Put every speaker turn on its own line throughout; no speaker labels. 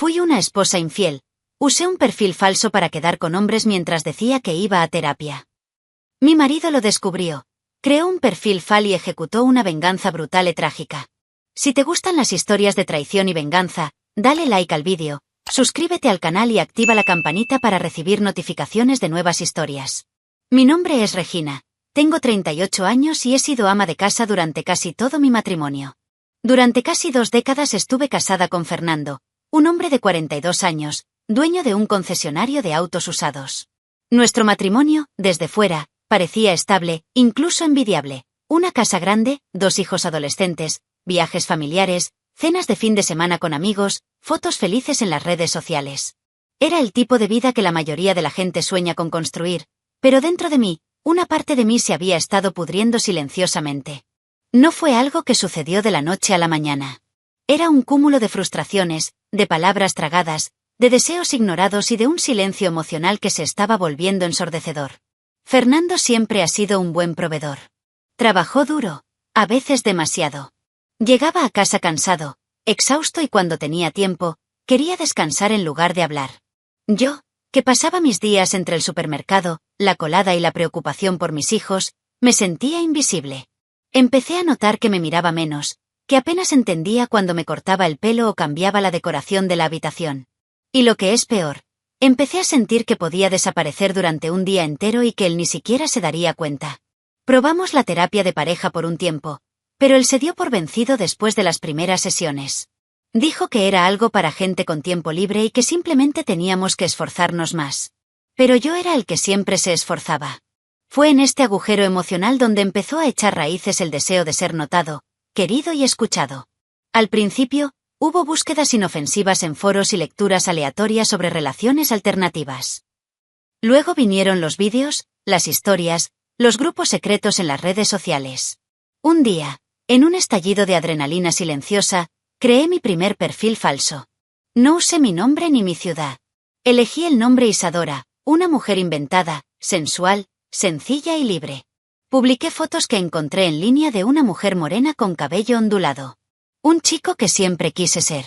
Fui una esposa infiel. Usé un perfil falso para quedar con hombres mientras decía que iba a terapia. Mi marido lo descubrió. Creó un perfil falso y ejecutó una venganza brutal y trágica. Si te gustan las historias de traición y venganza, dale like al vídeo, suscríbete al canal y activa la campanita para recibir notificaciones de nuevas historias. Mi nombre es Regina. Tengo 38 años y he sido ama de casa durante casi todo mi matrimonio. Durante casi 2 décadas estuve casada con Fernando, un hombre de 42 años, dueño de un concesionario de autos usados. Nuestro matrimonio, desde fuera, parecía estable, incluso envidiable. Una casa grande, 2 hijos adolescentes, viajes familiares, cenas de fin de semana con amigos, fotos felices en las redes sociales. Era el tipo de vida que la mayoría de la gente sueña con construir, pero dentro de mí, una parte de mí se había estado pudriendo silenciosamente. No fue algo que sucedió de la noche a la mañana. Era un cúmulo de frustraciones, de palabras tragadas, de deseos ignorados y de un silencio emocional que se estaba volviendo ensordecedor. Fernando siempre ha sido un buen proveedor. Trabajó duro, a veces demasiado. Llegaba a casa cansado, exhausto y cuando tenía tiempo, quería descansar en lugar de hablar. Yo, que pasaba mis días entre el supermercado, la colada y la preocupación por mis hijos, me sentía invisible. Empecé a notar que me miraba menos, que apenas entendía cuando me cortaba el pelo o cambiaba la decoración de la habitación. Y lo que es peor, empecé a sentir que podía desaparecer durante un día entero y que él ni siquiera se daría cuenta. Probamos la terapia de pareja por un tiempo, pero él se dio por vencido después de las primeras sesiones. Dijo que era algo para gente con tiempo libre y que simplemente teníamos que esforzarnos más. Pero yo era el que siempre se esforzaba. Fue en este agujero emocional donde empezó a echar raíces el deseo de ser notado, querido y escuchado. Al principio, hubo búsquedas inofensivas en foros y lecturas aleatorias sobre relaciones alternativas. Luego vinieron los vídeos, las historias, los grupos secretos en las redes sociales. Un día, en un estallido de adrenalina silenciosa, creé mi primer perfil falso. No usé mi nombre ni mi ciudad. Elegí el nombre Isadora, una mujer inventada, sensual, sencilla y libre. Publiqué fotos que encontré en línea de una mujer morena con cabello ondulado. Un chico que siempre quise ser.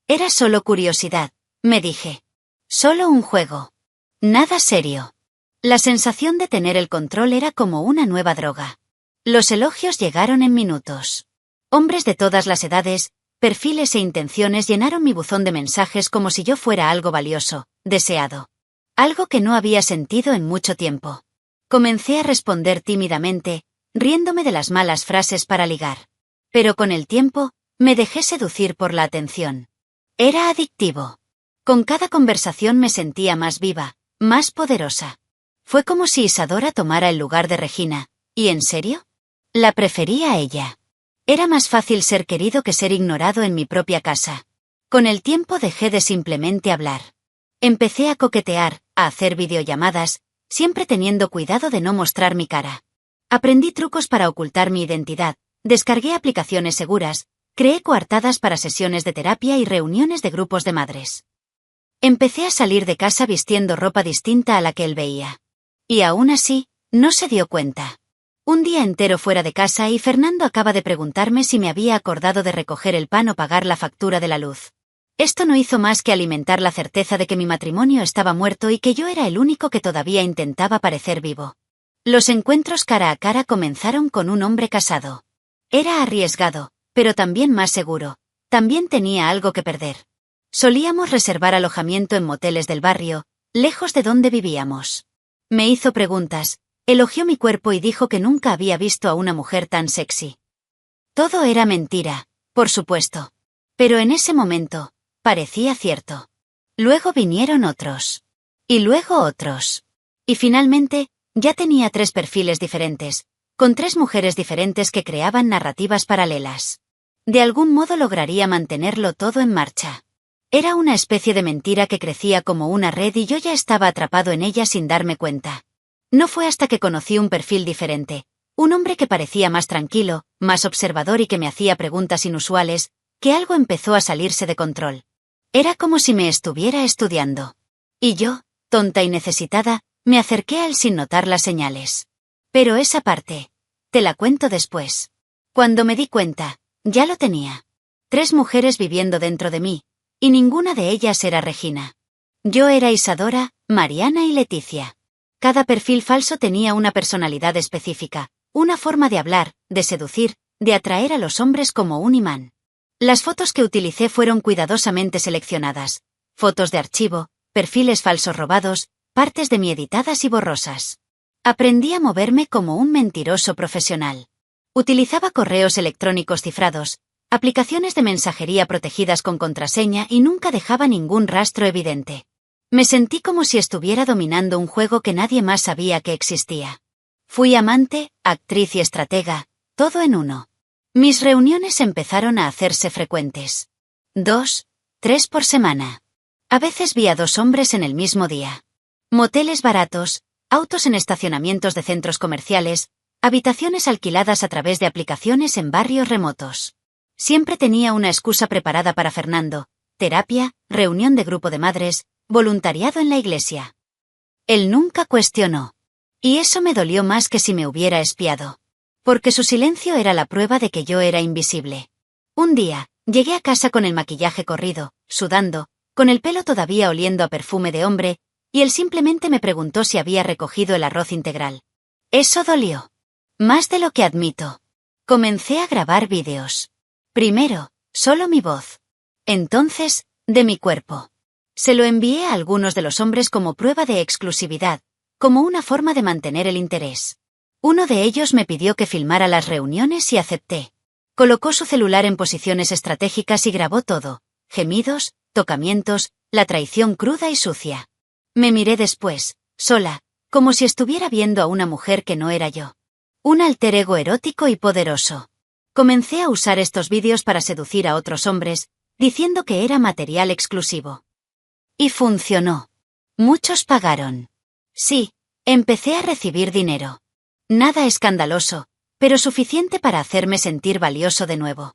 Era solo curiosidad, me dije. Solo un juego. Nada serio. La sensación de tener el control era como una nueva droga. Los elogios llegaron en minutos. Hombres de todas las edades, perfiles e intenciones llenaron mi buzón de mensajes como si yo fuera algo valioso, deseado. Algo que no había sentido en mucho tiempo. Comencé a responder tímidamente, riéndome de las malas frases para ligar. Pero con el tiempo, me dejé seducir por la atención. Era adictivo. Con cada conversación me sentía más viva, más poderosa. Fue como si Isadora tomara el lugar de Regina. ¿Y en serio? La prefería a ella. Era más fácil ser querido que ser ignorado en mi propia casa. Con el tiempo dejé de simplemente hablar. Empecé a coquetear, a hacer videollamadas, siempre teniendo cuidado de no mostrar mi cara. Aprendí trucos para ocultar mi identidad, descargué aplicaciones seguras, creé coartadas para sesiones de terapia y reuniones de grupos de madres. Empecé a salir de casa vistiendo ropa distinta a la que él veía. Y aún así, no se dio cuenta. Un día entero fuera de casa y Fernando acaba de preguntarme si me había acordado de recoger el pan o pagar la factura de la luz. Esto no hizo más que alimentar la certeza de que mi matrimonio estaba muerto y que yo era el único que todavía intentaba parecer vivo. Los encuentros cara a cara comenzaron con un hombre casado. Era arriesgado, pero también más seguro. También tenía algo que perder. Solíamos reservar alojamiento en moteles del barrio, lejos de donde vivíamos. Me hizo preguntas, elogió mi cuerpo y dijo que nunca había visto a una mujer tan sexy. Todo era mentira, por supuesto. Pero en ese momento, parecía cierto. Luego vinieron otros. Y luego otros. Y finalmente, ya tenía 3 perfiles diferentes, con 3 mujeres diferentes que creaban narrativas paralelas. De algún modo lograría mantenerlo todo en marcha. Era una especie de mentira que crecía como una red y yo ya estaba atrapado en ella sin darme cuenta. No fue hasta que conocí un perfil diferente, un hombre que parecía más tranquilo, más observador y que me hacía preguntas inusuales, que algo empezó a salirse de control. Era como si me estuviera estudiando. Y yo, tonta y necesitada, me acerqué a él sin notar las señales. Pero esa parte, te la cuento después. Cuando me di cuenta, ya lo tenía. 3 mujeres viviendo dentro de mí, Y ninguna de ellas era Regina. Yo era Isadora, Mariana y Leticia. Cada perfil falso tenía una personalidad específica, una forma de hablar, de seducir, de atraer a los hombres como un imán. Las fotos que utilicé fueron cuidadosamente seleccionadas. Fotos de archivo, perfiles falsos robados, partes de mí editadas y borrosas. Aprendí a moverme como un mentiroso profesional. Utilizaba correos electrónicos cifrados, aplicaciones de mensajería protegidas con contraseña y nunca dejaba ningún rastro evidente. Me sentí como si estuviera dominando un juego que nadie más sabía que existía. Fui amante, actriz y estratega, todo en uno. Mis reuniones empezaron a hacerse frecuentes. 2, 3 por semana. A veces vi a 2 hombres en el mismo día. Moteles baratos, autos en estacionamientos de centros comerciales, habitaciones alquiladas a través de aplicaciones en barrios remotos. Siempre tenía una excusa preparada para Fernando: terapia, reunión de grupo de madres, voluntariado en la iglesia. Él nunca cuestionó. Y eso me dolió más que si me hubiera espiado. Porque su silencio era la prueba de que yo era invisible. Un día, llegué a casa con el maquillaje corrido, sudando, con el pelo todavía oliendo a perfume de hombre, y él simplemente me preguntó si había recogido el arroz integral. Eso dolió. Más de lo que admito. Comencé a grabar vídeos. Primero, solo mi voz. Entonces, de mi cuerpo. Se lo envié a algunos de los hombres como prueba de exclusividad, como una forma de mantener el interés. Uno de ellos me pidió que filmara las reuniones y acepté. Colocó su celular en posiciones estratégicas y grabó todo: gemidos, tocamientos, la traición cruda y sucia. Me miré después, sola, como si estuviera viendo a una mujer que no era yo. Un alter ego erótico y poderoso. Comencé a usar estos vídeos para seducir a otros hombres, diciendo que era material exclusivo. Y funcionó. Muchos pagaron. Sí, empecé a recibir dinero. Nada escandaloso, pero suficiente para hacerme sentir valioso de nuevo.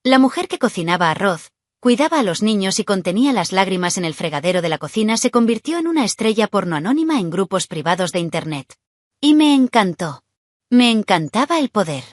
La mujer que cocinaba arroz, cuidaba a los niños y contenía las lágrimas en el fregadero de la cocina se convirtió en una estrella porno anónima en grupos privados de Internet. Y me encantó. Me encantaba el poder.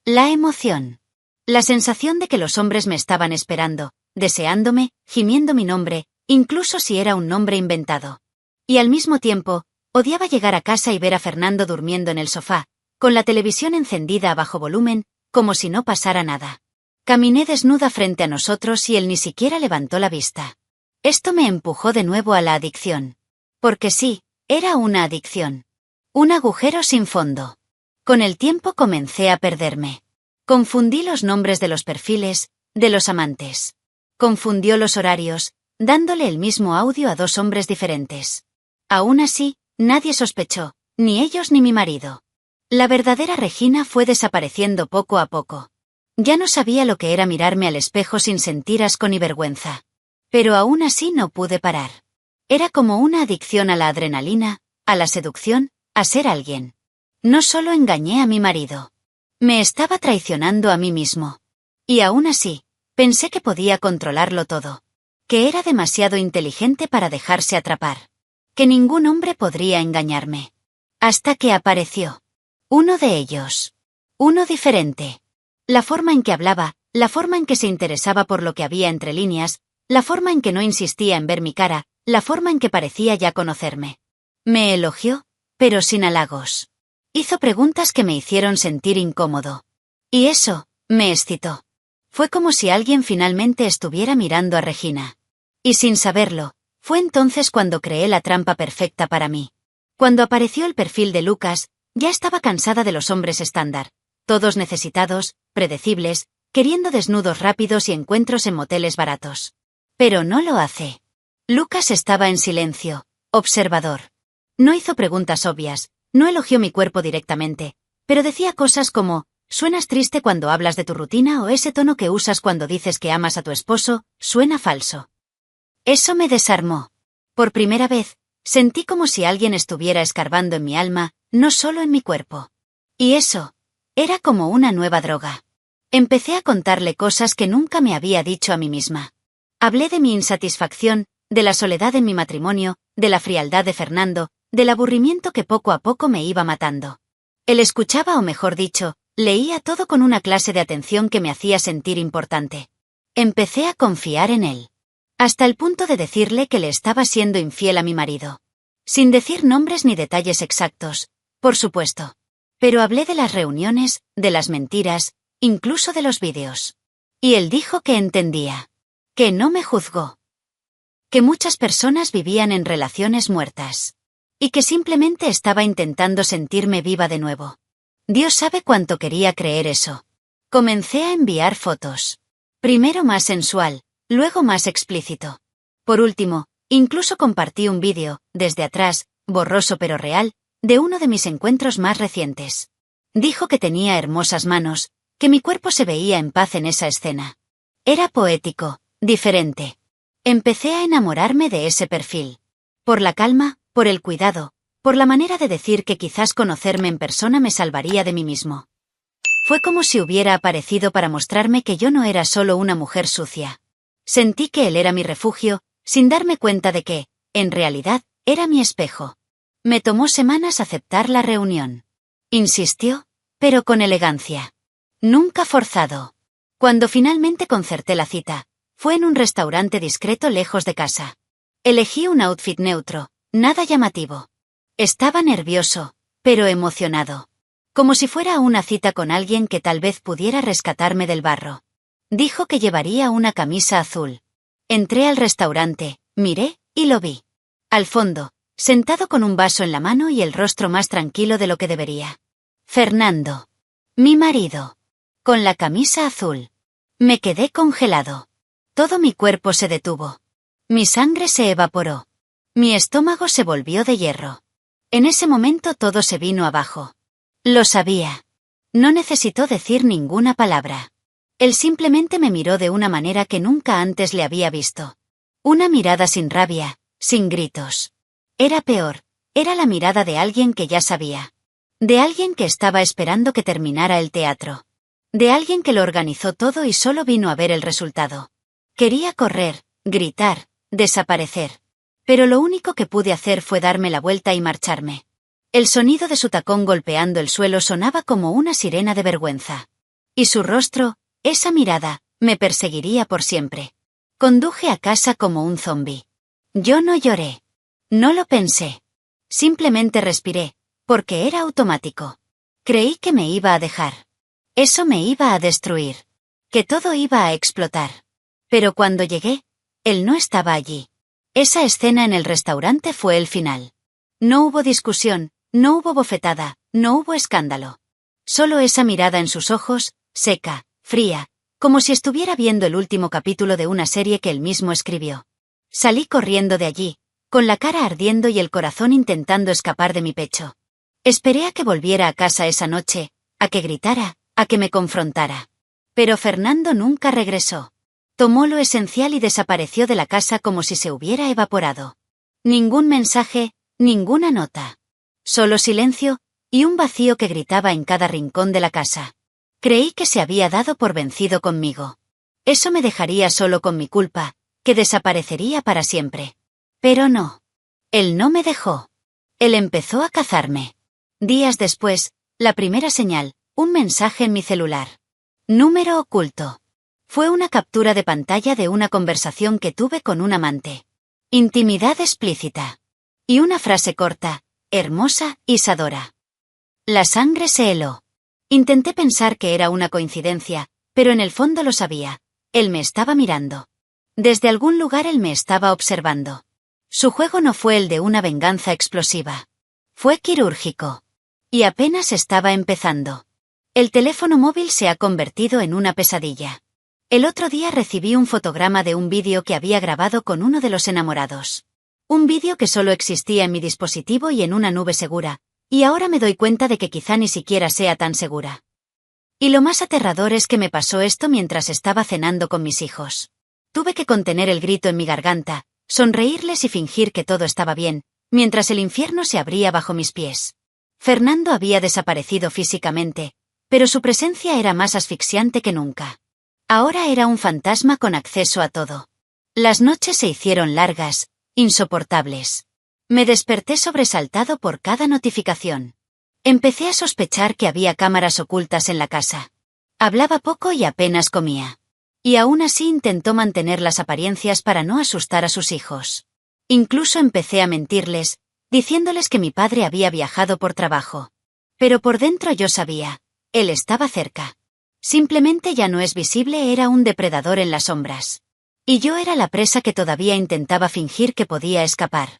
La emoción. La sensación de que los hombres me estaban esperando, deseándome, gimiendo mi nombre, incluso si era un nombre inventado. Y al mismo tiempo, odiaba llegar a casa y ver a Fernando durmiendo en el sofá, con la televisión encendida a bajo volumen, como si no pasara nada. Caminé desnuda frente a nosotros y él ni siquiera levantó la vista. Esto me empujó de nuevo a la adicción. Porque sí, era una adicción. Un agujero sin fondo. Con el tiempo comencé a perderme. Confundí los nombres de los perfiles, de los amantes. Confundió los horarios, dándole el mismo audio a 2 hombres diferentes. Aún así, nadie sospechó, ni ellos ni mi marido. La verdadera Regina fue desapareciendo poco a poco. Ya no sabía lo que era mirarme al espejo sin sentir asco ni vergüenza. Pero aún así no pude parar. Era como una adicción a la adrenalina, a la seducción, a ser alguien. No solo engañé a mi marido. Me estaba traicionando a mí mismo. Y aún así, pensé que podía controlarlo todo. Que era demasiado inteligente para dejarse atrapar. Que ningún hombre podría engañarme. Hasta que apareció. Uno de ellos. Uno diferente. La forma en que hablaba, la forma en que se interesaba por lo que había entre líneas, la forma en que no insistía en ver mi cara, la forma en que parecía ya conocerme. Me elogió, pero sin halagos. Hizo preguntas que me hicieron sentir incómodo. Y eso, me excitó. Fue como si alguien finalmente estuviera mirando a Regina. Y sin saberlo, fue entonces cuando creé la trampa perfecta para mí. Cuando apareció el perfil de Lucas, ya estaba cansada de los hombres estándar, todos necesitados, predecibles, queriendo desnudos rápidos y encuentros en moteles baratos. Pero no lo hace. Lucas estaba en silencio, observador. No hizo preguntas obvias, no elogió mi cuerpo directamente, pero decía cosas como: «Suenas triste cuando hablas de tu rutina» o «Ese tono que usas cuando dices que amas a tu esposo, suena falso». Eso me desarmó. Por primera vez, sentí como si alguien estuviera escarbando en mi alma, no solo en mi cuerpo. Y eso, era como una nueva droga. Empecé a contarle cosas que nunca me había dicho a mí misma. Hablé de mi insatisfacción, de la soledad en mi matrimonio, de la frialdad de Fernando, del aburrimiento que poco a poco me iba matando. Él escuchaba, o mejor dicho, leía todo con una clase de atención que me hacía sentir importante. Empecé a confiar en él. Hasta el punto de decirle que le estaba siendo infiel a mi marido. Sin decir nombres ni detalles exactos, por supuesto. Pero hablé de las reuniones, de las mentiras, incluso de los vídeos. Y él dijo que entendía. Que no me juzgó. Que muchas personas vivían en relaciones muertas. Y que simplemente estaba intentando sentirme viva de nuevo. Dios sabe cuánto quería creer eso. Comencé a enviar fotos. Primero más sensual, luego más explícito. Por último, incluso compartí un vídeo, desde atrás, borroso pero real, de uno de mis encuentros más recientes. Dijo que tenía hermosas manos, que mi cuerpo se veía en paz en esa escena. Era poético, diferente. Empecé a enamorarme de ese perfil. Por la calma, por el cuidado, por la manera de decir que quizás conocerme en persona me salvaría de mí mismo. Fue como si hubiera aparecido para mostrarme que yo no era solo una mujer sucia. Sentí que él era mi refugio, sin darme cuenta de que, en realidad, era mi espejo. Me tomó semanas aceptar la reunión. Insistió, pero con elegancia. Nunca forzado. Cuando finalmente concerté la cita, fue en un restaurante discreto lejos de casa. Elegí un outfit neutro, nada llamativo. Estaba nervioso, pero emocionado. Como si fuera una cita con alguien que tal vez pudiera rescatarme del barro. Dijo que llevaría una camisa azul. Entré al restaurante, miré, y lo vi. Al fondo, sentado con un vaso en la mano y el rostro más tranquilo de lo que debería. Fernando. Mi marido. Con la camisa azul. Me quedé congelado. Todo mi cuerpo se detuvo. Mi sangre se evaporó. Mi estómago se volvió de hierro. En ese momento todo se vino abajo. Lo sabía. No necesitó decir ninguna palabra. Él simplemente me miró de una manera que nunca antes le había visto. Una mirada sin rabia, sin gritos. Era peor, era la mirada de alguien que ya sabía. De alguien que estaba esperando que terminara el teatro. De alguien que lo organizó todo y solo vino a ver el resultado. Quería correr, gritar, desaparecer. Pero lo único que pude hacer fue darme la vuelta y marcharme. El sonido de su tacón golpeando el suelo sonaba como una sirena de vergüenza. Y su rostro, esa mirada, me perseguiría por siempre. Conduje a casa como un zombi. Yo no lloré. No lo pensé. Simplemente respiré, porque era automático. Creí que me iba a dejar. Eso me iba a destruir. Que todo iba a explotar. Pero cuando llegué, él no estaba allí. Esa escena en el restaurante fue el final. No hubo discusión, no hubo bofetada, no hubo escándalo. Solo esa mirada en sus ojos, seca, fría, como si estuviera viendo el último capítulo de una serie que él mismo escribió. Salí corriendo de allí, con la cara ardiendo y el corazón intentando escapar de mi pecho. Esperé a que volviera a casa esa noche, a que gritara, a que me confrontara. Pero Fernando nunca regresó. Tomó lo esencial y desapareció de la casa como si se hubiera evaporado. Ningún mensaje, ninguna nota. Solo silencio, y un vacío que gritaba en cada rincón de la casa. Creí que se había dado por vencido conmigo. Eso me dejaría solo con mi culpa, que desaparecería para siempre. Pero no. Él no me dejó. Él empezó a cazarme. Días después, la primera señal, un mensaje en mi celular. Número oculto. Fue una captura de pantalla de una conversación que tuve con un amante. Intimidad explícita. Y una frase corta, hermosa, Isadora. La sangre se heló. Intenté pensar que era una coincidencia, pero en el fondo lo sabía. Él me estaba mirando. Desde algún lugar él me estaba observando. Su juego no fue el de una venganza explosiva. Fue quirúrgico. Y apenas estaba empezando. El teléfono móvil se ha convertido en una pesadilla. El otro día recibí un fotograma de un vídeo que había grabado con uno de los enamorados. Un vídeo que solo existía en mi dispositivo y en una nube segura, y ahora me doy cuenta de que quizá ni siquiera sea tan segura. Y lo más aterrador es que me pasó esto mientras estaba cenando con mis hijos. Tuve que contener el grito en mi garganta, sonreírles y fingir que todo estaba bien, mientras el infierno se abría bajo mis pies. Fernando había desaparecido físicamente, pero su presencia era más asfixiante que nunca. Ahora era un fantasma con acceso a todo. Las noches se hicieron largas, insoportables. Me desperté sobresaltado por cada notificación. Empecé a sospechar que había cámaras ocultas en la casa. Hablaba poco y apenas comía. Y aún así intentó mantener las apariencias para no asustar a sus hijos. Incluso empecé a mentirles, diciéndoles que mi padre había viajado por trabajo. Pero por dentro yo sabía, él estaba cerca. Simplemente ya no es visible, era un depredador en las sombras. Y yo era la presa que todavía intentaba fingir que podía escapar.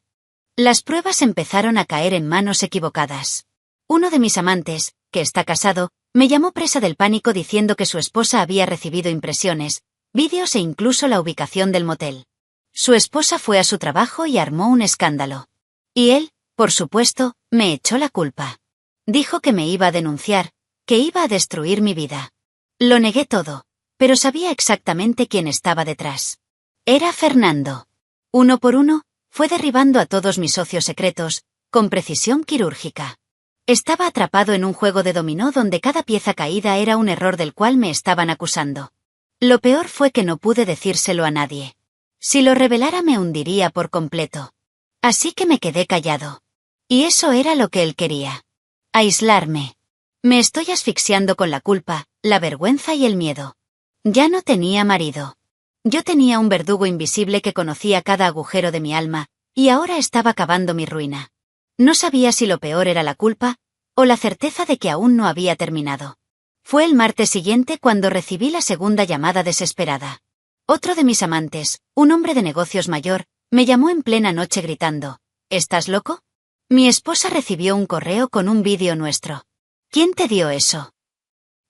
Las pruebas empezaron a caer en manos equivocadas. Uno de mis amantes, que está casado, me llamó presa del pánico diciendo que su esposa había recibido impresiones, vídeos e incluso la ubicación del motel. Su esposa fue a su trabajo y armó un escándalo. Y él, por supuesto, me echó la culpa. Dijo que me iba a denunciar, que iba a destruir mi vida. Lo negué todo, pero sabía exactamente quién estaba detrás. Era Fernando. Uno por uno, fue derribando a todos mis socios secretos, con precisión quirúrgica. Estaba atrapado en un juego de dominó donde cada pieza caída era un error del cual me estaban acusando. Lo peor fue que no pude decírselo a nadie. Si lo revelara me hundiría por completo. Así que me quedé callado. Y eso era lo que él quería. Aislarme. Me estoy asfixiando con la culpa, la vergüenza y el miedo. Ya no tenía marido. Yo tenía un verdugo invisible que conocía cada agujero de mi alma, y ahora estaba cavando mi ruina. No sabía si lo peor era la culpa, o la certeza de que aún no había terminado. Fue el martes siguiente cuando recibí la segunda llamada desesperada. Otro de mis amantes, un hombre de negocios mayor, me llamó en plena noche gritando, ¿estás loco? Mi esposa recibió un correo con un vídeo nuestro. ¿Quién te dio eso?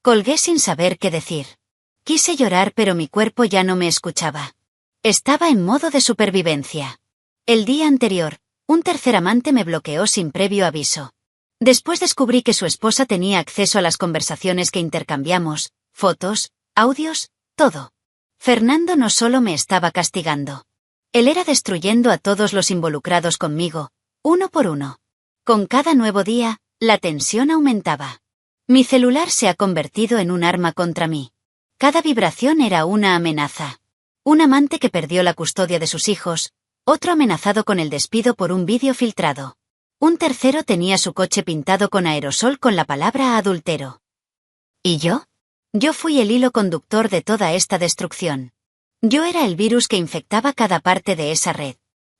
Colgué sin saber qué decir. Quise llorar pero mi cuerpo ya no me escuchaba. Estaba en modo de supervivencia. El día anterior, un tercer amante me bloqueó sin previo aviso. Después descubrí que su esposa tenía acceso a las conversaciones que intercambiamos, fotos, audios, todo. Fernando no solo me estaba castigando. Él era destruyendo a todos los involucrados conmigo, uno por uno. Con cada nuevo día, la tensión aumentaba. Mi celular se ha convertido en un arma contra mí. Cada vibración era una amenaza. Un amante que perdió la custodia de sus hijos, otro amenazado con el despido por un vídeo filtrado. Un tercero tenía su coche pintado con aerosol con la palabra adúltero. ¿Y yo? Yo fui el hilo conductor de toda esta destrucción. Yo era el virus que infectaba cada parte de esa red.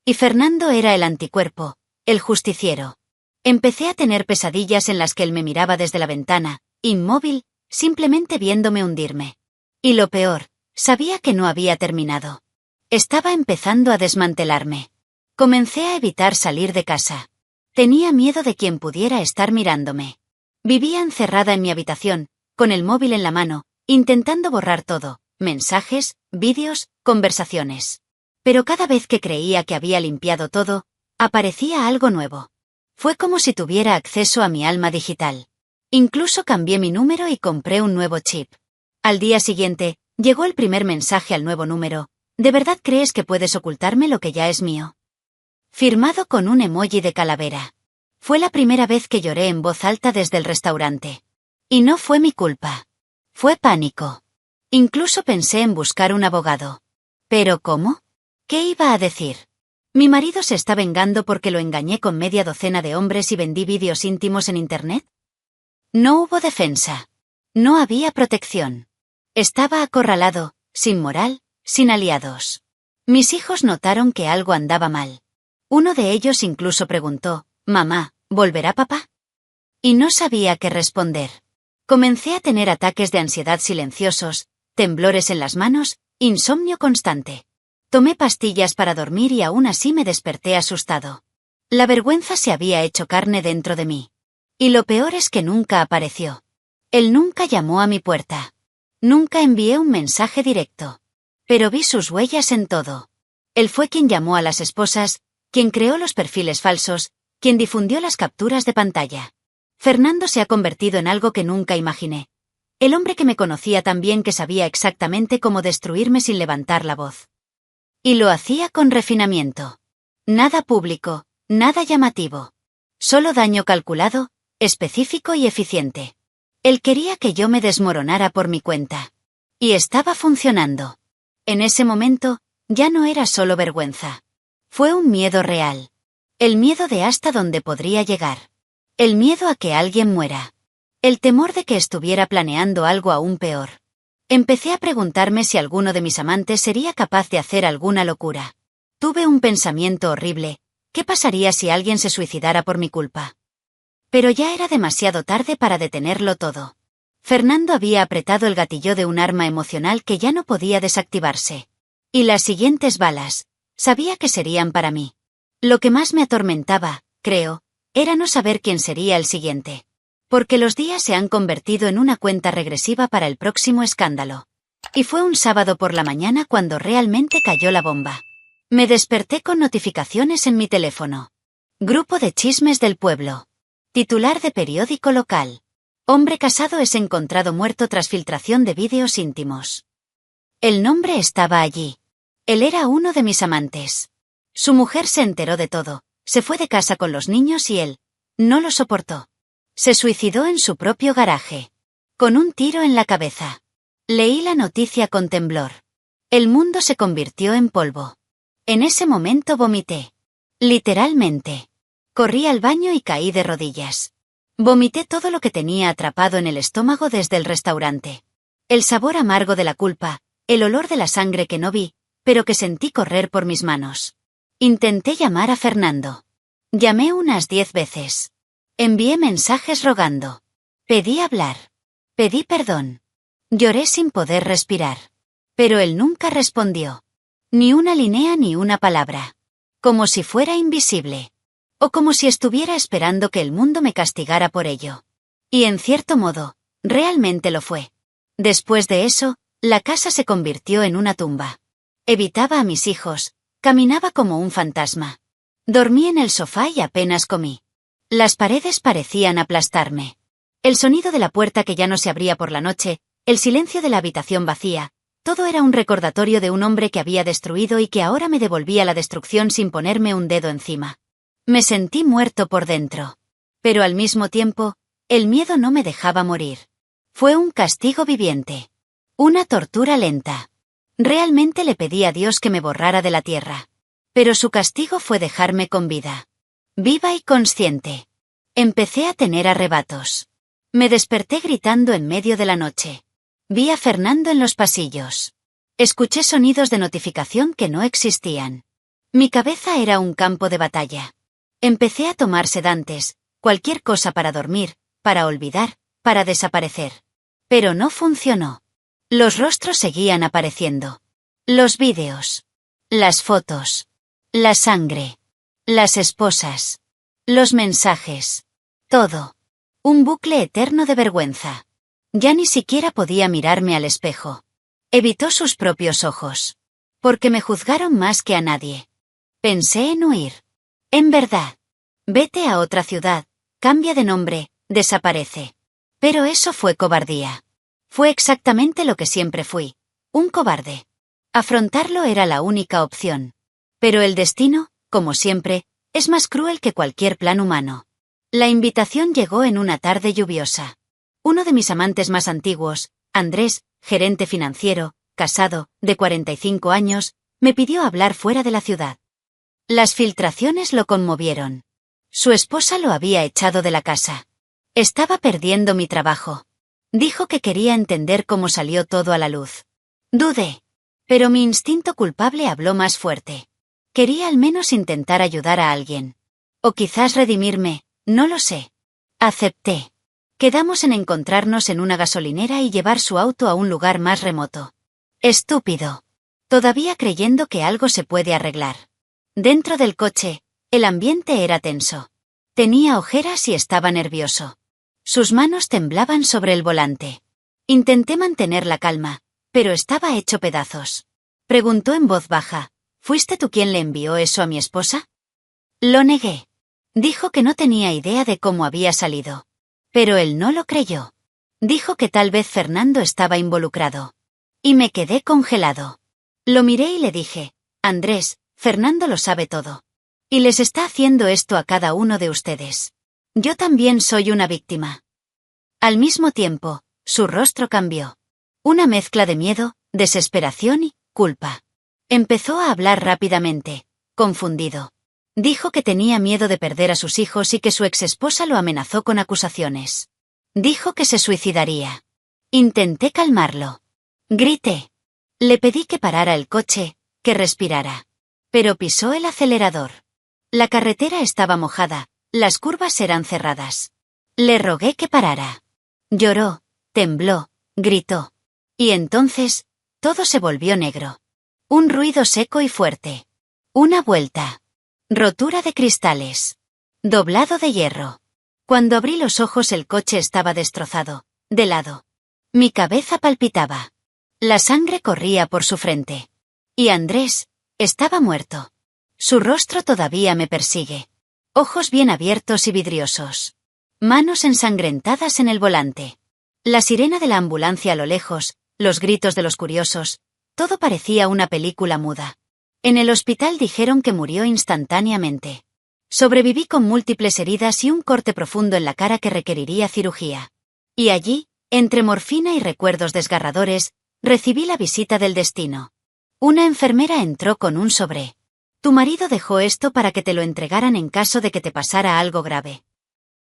Y Fernando era el anticuerpo, el justiciero. Empecé a tener pesadillas en las que él me miraba desde la ventana, inmóvil, simplemente viéndome hundirme. Y lo peor, sabía que no había terminado. Estaba empezando a desmantelarme. Comencé a evitar salir de casa. Tenía miedo de quien pudiera estar mirándome. Vivía encerrada en mi habitación, con el móvil en la mano, intentando borrar todo, mensajes, vídeos, conversaciones. Pero cada vez que creía que había limpiado todo, aparecía algo nuevo. Fue como si tuviera acceso a mi alma digital. Incluso cambié mi número y compré un nuevo chip. Al día siguiente, llegó el primer mensaje al nuevo número. ¿De verdad crees que puedes ocultarme lo que ya es mío? Firmado con un emoji de calavera. Fue la primera vez que lloré en voz alta desde el restaurante. Y no fue mi culpa. Fue pánico. Incluso pensé en buscar un abogado. ¿Pero cómo? ¿Qué iba a decir? ¿Mi marido se está vengando porque lo engañé con media docena de hombres y vendí vídeos íntimos en Internet? No hubo defensa. No había protección. Estaba acorralado, sin moral, sin aliados. Mis hijos notaron que algo andaba mal. Uno de ellos incluso preguntó, «Mamá, ¿volverá papá?» Y no sabía qué responder. Comencé a tener ataques de ansiedad silenciosos, temblores en las manos, insomnio constante. Tomé pastillas para dormir y aún así me desperté asustado. La vergüenza se había hecho carne dentro de mí. Y lo peor es que nunca apareció. Él nunca llamó a mi puerta. Nunca envié un mensaje directo. Pero vi sus huellas en todo. Él fue quien llamó a las esposas, quien creó los perfiles falsos, quien difundió las capturas de pantalla. Fernando se ha convertido en algo que nunca imaginé. El hombre que me conocía tan bien que sabía exactamente cómo destruirme sin levantar la voz. Y lo hacía con refinamiento. Nada público, nada llamativo. Solo daño calculado, específico y eficiente. Él quería que yo me desmoronara por mi cuenta. Y estaba funcionando. En ese momento, ya no era solo vergüenza. Fue un miedo real. El miedo de hasta dónde podría llegar. El miedo a que alguien muera. El temor de que estuviera planeando algo aún peor. Empecé a preguntarme si alguno de mis amantes sería capaz de hacer alguna locura. Tuve un pensamiento horrible: ¿qué pasaría si alguien se suicidara por mi culpa? Pero ya era demasiado tarde para detenerlo todo. Fernando había apretado el gatillo de un arma emocional que ya no podía desactivarse. Y las siguientes balas, sabía que serían para mí. Lo que más me atormentaba, creo, era no saber quién sería el siguiente. Porque los días se han convertido en una cuenta regresiva para el próximo escándalo. Y fue un sábado por la mañana cuando realmente cayó la bomba. Me desperté con notificaciones en mi teléfono. Grupo de chismes del pueblo. Titular de periódico local. Hombre casado es encontrado muerto tras filtración de vídeos íntimos. El nombre estaba allí. Él era uno de mis amantes. Su mujer se enteró de todo, se fue de casa con los niños y él no lo soportó. Se suicidó en su propio garaje. Con un tiro en la cabeza. Leí la noticia con temblor. El mundo se convirtió en polvo. En ese momento vomité. Literalmente. Corrí al baño y caí de rodillas. Vomité todo lo que tenía atrapado en el estómago desde el restaurante. El sabor amargo de la culpa, el olor de la sangre que no vi, pero que sentí correr por mis manos. Intenté llamar a Fernando. Llamé unas 10 veces. Envié mensajes rogando. Pedí hablar. Pedí perdón. Lloré sin poder respirar. Pero él nunca respondió. Ni una línea ni una palabra. Como si fuera invisible. O como si estuviera esperando que el mundo me castigara por ello. Y en cierto modo, realmente lo fue. Después de eso, la casa se convirtió en una tumba. Evitaba a mis hijos, caminaba como un fantasma. Dormí en el sofá y apenas comí. Las paredes parecían aplastarme. El sonido de la puerta que ya no se abría por la noche, el silencio de la habitación vacía, todo era un recordatorio de un hombre que había destruido y que ahora me devolvía la destrucción sin ponerme un dedo encima. Me sentí muerto por dentro. Pero al mismo tiempo, el miedo no me dejaba morir. Fue un castigo viviente. Una tortura lenta. Realmente le pedí a Dios que me borrara de la tierra. Pero su castigo fue dejarme con vida. Viva y consciente. Empecé a tener arrebatos. Me desperté gritando en medio de la noche. Vi a Fernando en los pasillos. Escuché sonidos de notificación que no existían. Mi cabeza era un campo de batalla. Empecé a tomar sedantes, cualquier cosa para dormir, para olvidar, para desaparecer. Pero no funcionó. Los rostros seguían apareciendo. Los vídeos. Las fotos. La sangre. Las esposas. Los mensajes. Todo. Un bucle eterno de vergüenza. Ya ni siquiera podía mirarme al espejo. Evitó sus propios ojos. Porque me juzgaron más que a nadie. Pensé en huir. En verdad. Vete a otra ciudad, cambia de nombre, desaparece. Pero eso fue cobardía. Fue exactamente lo que siempre fui, un cobarde. Afrontarlo era la única opción. Pero el destino, como siempre, es más cruel que cualquier plan humano. La invitación llegó en una tarde lluviosa. Uno de mis amantes más antiguos, Andrés, gerente financiero, casado, de 45 años, me pidió hablar fuera de la ciudad. Las filtraciones lo conmovieron. Su esposa lo había echado de la casa. Estaba perdiendo mi trabajo. Dijo que quería entender cómo salió todo a la luz. Dudé. Pero mi instinto culpable habló más fuerte. Quería al menos intentar ayudar a alguien. O quizás redimirme, no lo sé. Acepté. Quedamos en encontrarnos en una gasolinera y llevar su auto a un lugar más remoto. Estúpido. Todavía creyendo que algo se puede arreglar. Dentro del coche, el ambiente era tenso. Tenía ojeras y estaba nervioso. Sus manos temblaban sobre el volante. Intenté mantener la calma, pero estaba hecho pedazos. Preguntó en voz baja, ¿fuiste tú quien le envió eso a mi esposa? Lo negué. Dijo que no tenía idea de cómo había salido. Pero él no lo creyó. Dijo que tal vez Fernando estaba involucrado. Y me quedé congelado. Lo miré y le dije, Andrés, Fernando lo sabe todo. Y les está haciendo esto a cada uno de ustedes. Yo también soy una víctima. Al mismo tiempo, su rostro cambió. Una mezcla de miedo, desesperación y culpa. Empezó a hablar rápidamente, confundido. Dijo que tenía miedo de perder a sus hijos y que su exesposa lo amenazó con acusaciones. Dijo que se suicidaría. Intenté calmarlo. Grité. Le pedí que parara el coche, que respirara. Pero pisó el acelerador. La carretera estaba mojada, las curvas eran cerradas. Le rogué que parara. Lloró, tembló, gritó. Y entonces, todo se volvió negro. Un ruido seco y fuerte. Una vuelta. Rotura de cristales. Doblado de hierro. Cuando abrí los ojos el coche estaba destrozado, de lado. Mi cabeza palpitaba. La sangre corría por su frente. Y Andrés, estaba muerto. Su rostro todavía me persigue. Ojos bien abiertos y vidriosos. Manos ensangrentadas en el volante. La sirena de la ambulancia a lo lejos, los gritos de los curiosos, todo parecía una película muda. En el hospital dijeron que murió instantáneamente. Sobreviví con múltiples heridas y un corte profundo en la cara que requeriría cirugía. Y allí, entre morfina y recuerdos desgarradores, recibí la visita del destino. Una enfermera entró con un sobre. Tu marido dejó esto para que te lo entregaran en caso de que te pasara algo grave.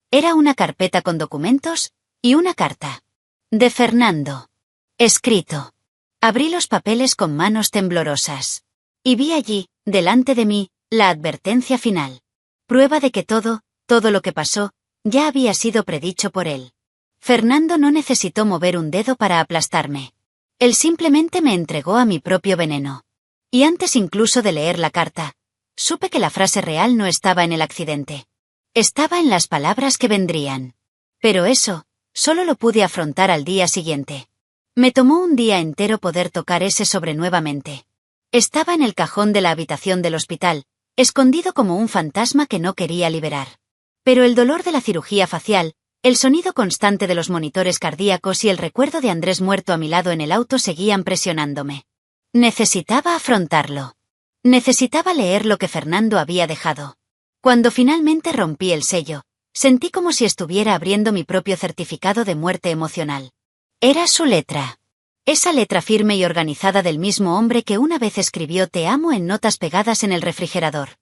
Era una carpeta con documentos y una carta. De Fernando. Escrito. Abrí los papeles con manos temblorosas. Y vi allí, delante de mí, la advertencia final. Prueba de que todo lo que pasó, ya había sido predicho por él. Fernando no necesitó mover un dedo para aplastarme. Él simplemente me entregó a mi propio veneno. Y antes incluso de leer la carta, supe que la frase real no estaba en el accidente. Estaba en las palabras que vendrían. Pero eso, solo lo pude afrontar al día siguiente. Me tomó un día entero poder tocar ese sobre nuevamente. Estaba en el cajón de la habitación del hospital, escondido como un fantasma que no quería liberar. Pero el dolor de la cirugía facial, el sonido constante de los monitores cardíacos y el recuerdo de Andrés muerto a mi lado en el auto seguían presionándome. Necesitaba afrontarlo. Necesitaba leer lo que Fernando había dejado. Cuando finalmente rompí el sello, sentí como si estuviera abriendo mi propio certificado de muerte emocional. Era su letra. Esa letra firme y organizada del mismo hombre que una vez escribió "Te amo" en notas pegadas en el refrigerador.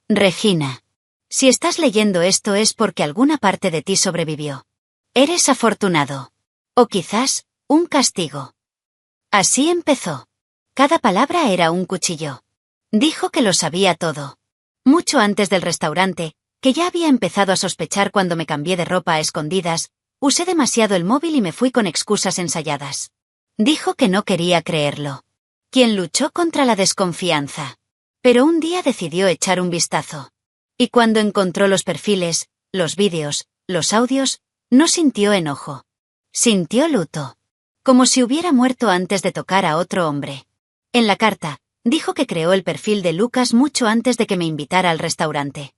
Regina. Si estás leyendo esto es porque alguna parte de ti sobrevivió. Eres afortunado. O quizás, un castigo. Así empezó. Cada palabra era un cuchillo. Dijo que lo sabía todo. Mucho antes del restaurante, que ya había empezado a sospechar cuando me cambié de ropa a escondidas, usé demasiado el móvil y me fui con excusas ensayadas. Dijo que no quería creerlo. Quien luchó contra la desconfianza. Pero un día decidió echar un vistazo. Y cuando encontró los perfiles, los vídeos, los audios, no sintió enojo. Sintió luto. Como si hubiera muerto antes de tocar a otro hombre. En la carta, dijo que creó el perfil de Lucas mucho antes de que me invitara al restaurante.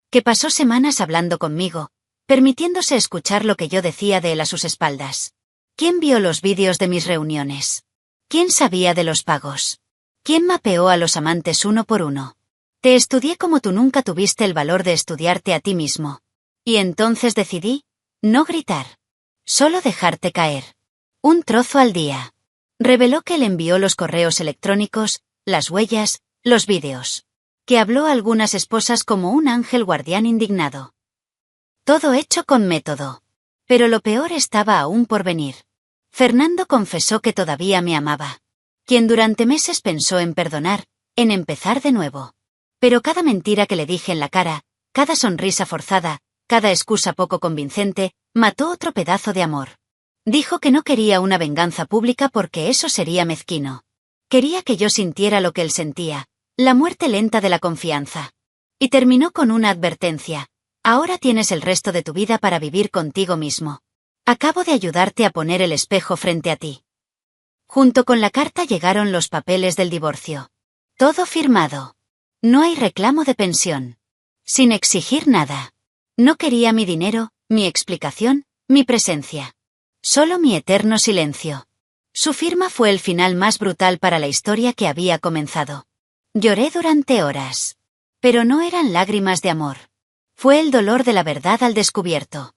Que pasó semanas hablando conmigo, permitiéndose escuchar lo que yo decía de él a sus espaldas. ¿Quién vio los vídeos de mis reuniones? ¿Quién sabía de los pagos? ¿Quién mapeó a los amantes uno por uno? Te estudié como tú nunca tuviste el valor de estudiarte a ti mismo. Y entonces decidí, no gritar. Solo dejarte caer. Un trozo al día. Reveló que él envió los correos electrónicos, las huellas, los vídeos. Que habló a algunas esposas como un ángel guardián indignado. Todo hecho con método. Pero lo peor estaba aún por venir. Fernando confesó que todavía me amaba. Quien durante meses pensó en perdonar, en empezar de nuevo. Pero cada mentira que le dije en la cara, cada sonrisa forzada, cada excusa poco convincente, mató otro pedazo de amor. Dijo que no quería una venganza pública porque eso sería mezquino. Quería que yo sintiera lo que él sentía, la muerte lenta de la confianza. Y terminó con una advertencia. Ahora tienes el resto de tu vida para vivir contigo mismo. Acabo de ayudarte a poner el espejo frente a ti. Junto con la carta llegaron los papeles del divorcio. Todo firmado. No hay reclamo de pensión. Sin exigir nada. No quería mi dinero, mi explicación, mi presencia. Solo mi eterno silencio. Su firma fue el final más brutal para la historia que había comenzado. Lloré durante horas. Pero no eran lágrimas de amor. Fue el dolor de la verdad al descubierto.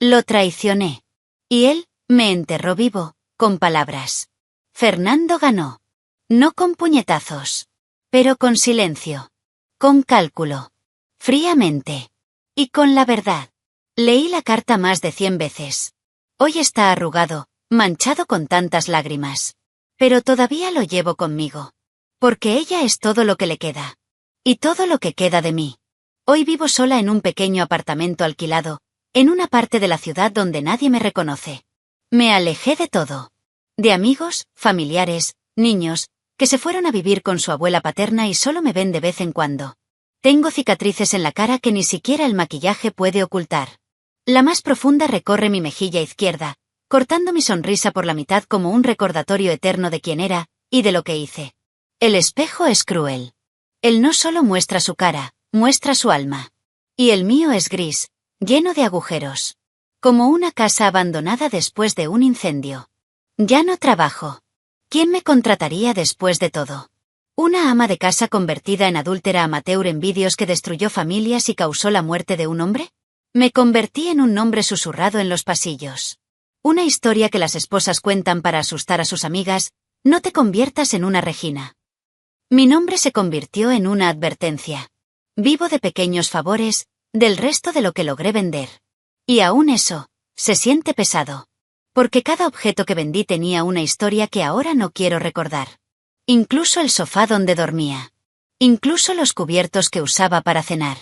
Lo traicioné. Y él, me enterró vivo, con palabras. Fernando ganó. No con puñetazos. Pero con silencio. Con cálculo. Fríamente. Y con la verdad. Leí la carta más de 100 veces. Hoy está arrugado, manchado con tantas lágrimas. Pero todavía lo llevo conmigo. Porque ella es todo lo que le queda. Y todo lo que queda de mí. Hoy vivo sola en un pequeño apartamento alquilado, en una parte de la ciudad donde nadie me reconoce. Me alejé de todo. De amigos, familiares, niños, que se fueron a vivir con su abuela paterna y solo me ven de vez en cuando. Tengo cicatrices en la cara que ni siquiera el maquillaje puede ocultar. La más profunda recorre mi mejilla izquierda, cortando mi sonrisa por la mitad como un recordatorio eterno de quién era, y de lo que hice. El espejo es cruel. Él no solo muestra su cara, muestra su alma. Y el mío es gris, lleno de agujeros. Como una casa abandonada después de un incendio. Ya no trabajo. ¿Quién me contrataría después de todo? ¿Una ama de casa convertida en adúltera amateur en vídeos que destruyó familias y causó la muerte de un hombre? Me convertí en un nombre susurrado en los pasillos. Una historia que las esposas cuentan para asustar a sus amigas: no te conviertas en una Regina. Mi nombre se convirtió en una advertencia. Vivo de pequeños favores, del resto de lo que logré vender. Y aún eso, se siente pesado. Porque cada objeto que vendí tenía una historia que ahora no quiero recordar. Incluso el sofá donde dormía. Incluso los cubiertos que usaba para cenar.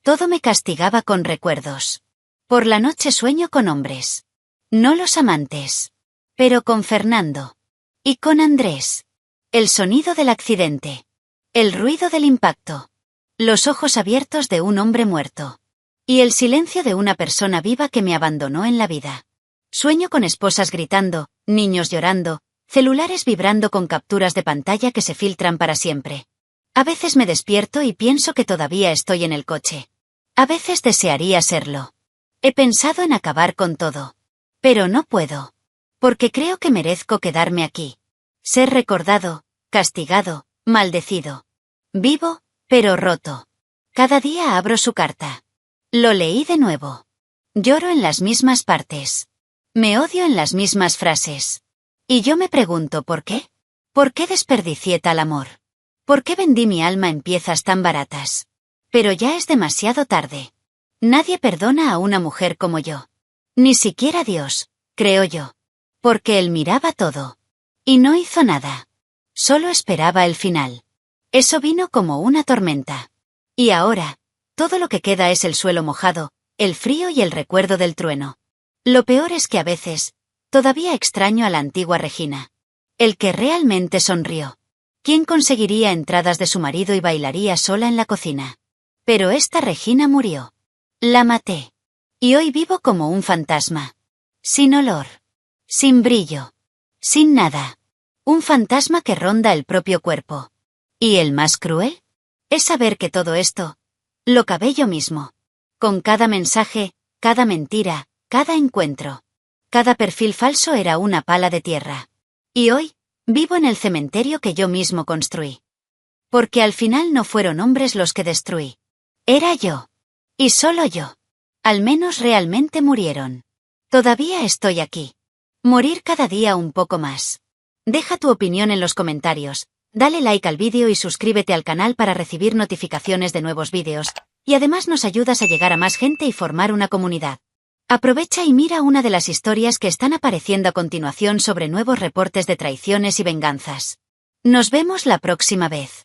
Todo me castigaba con recuerdos. Por la noche sueño con hombres. No los amantes. Pero con Fernando. Y con Andrés. El sonido del accidente. El ruido del impacto. Los ojos abiertos de un hombre muerto. Y el silencio de una persona viva que me abandonó en la vida. Sueño con esposas gritando, niños llorando, celulares vibrando con capturas de pantalla que se filtran para siempre. A veces me despierto y pienso que todavía estoy en el coche. A veces desearía serlo. He pensado en acabar con todo. Pero no puedo. Porque creo que merezco quedarme aquí. Ser recordado, castigado, maldecido. Vivo, pero roto. Cada día abro su carta. Lo leí de nuevo. Lloro en las mismas partes. Me odio en las mismas frases. Y yo me pregunto ¿por qué? ¿Por qué desperdicié tal amor? ¿Por qué vendí mi alma en piezas tan baratas? Pero ya es demasiado tarde. Nadie perdona a una mujer como yo. Ni siquiera Dios, creo yo. Porque él miraba todo. Y no hizo nada. Solo esperaba el final. Eso vino como una tormenta. Y ahora, todo lo que queda es el suelo mojado, el frío y el recuerdo del trueno. Lo peor es que a veces, todavía extraño a la antigua Regina. El que realmente sonrió. ¿Quién conseguiría entradas de su marido y bailaría sola en la cocina? Pero esta Regina murió. La maté. Y hoy vivo como un fantasma. Sin olor. Sin brillo. Sin nada. Un fantasma que ronda el propio cuerpo. ¿Y el más cruel? Es saber que todo esto, lo cavé yo mismo. Con cada mensaje, cada mentira, cada encuentro. Cada perfil falso era una pala de tierra. Y hoy, vivo en el cementerio que yo mismo construí. Porque al final no fueron hombres los que destruí. Era yo. Y solo yo. Al menos realmente murieron. Todavía estoy aquí. Morir cada día un poco más. Deja tu opinión en los comentarios, dale like al vídeo y suscríbete al canal para recibir notificaciones de nuevos vídeos, y además nos ayudas a llegar a más gente y formar una comunidad. Aprovecha y mira una de las historias que están apareciendo a continuación sobre nuevos reportes de traiciones y venganzas. Nos vemos la próxima vez.